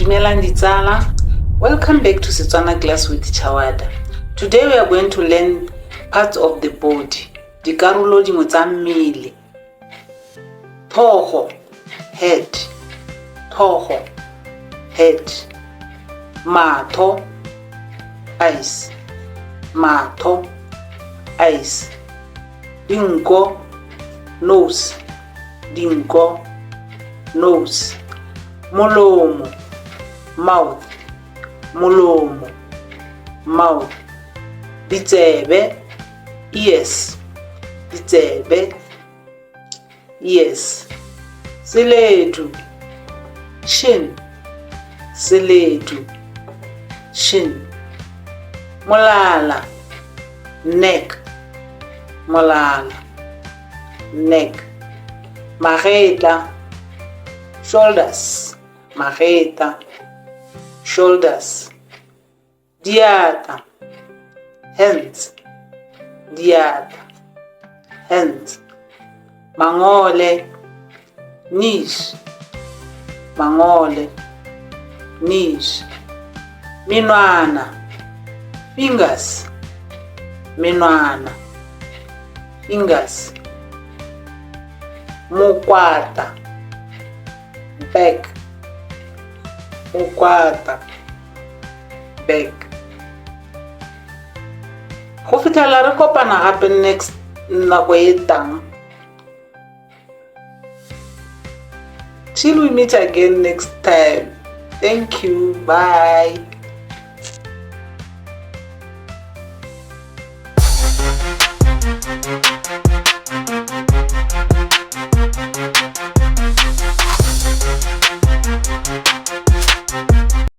Dumelang ditsala. Welcome back to Setswana Class with Chawada. Today we are going to learn parts of the body. Dikarolo dingwe tsa mmele. Tlhogo, head. Tlhogo, head. Matho, eyes. Matho, eyes. Dinko, nose. Dinko, nose. Molomo, mouth. Molomo, mouth. Ditsebe, ears. Ditsebe, ears. Seledu, shin. Seledu, shin. Molala, neck. Molala, neck. Mareta, shoulders. Mareta, shoulders. Diata, hands. Diata, hands. Mangole, knees. Mangole, knees. Minwana, fingers. Minwana, fingers. Mokwata, back. Mokwata, back. Go fitlhela re kopana gape next nako e tang. Till we meet again next time. Thank you. Bye.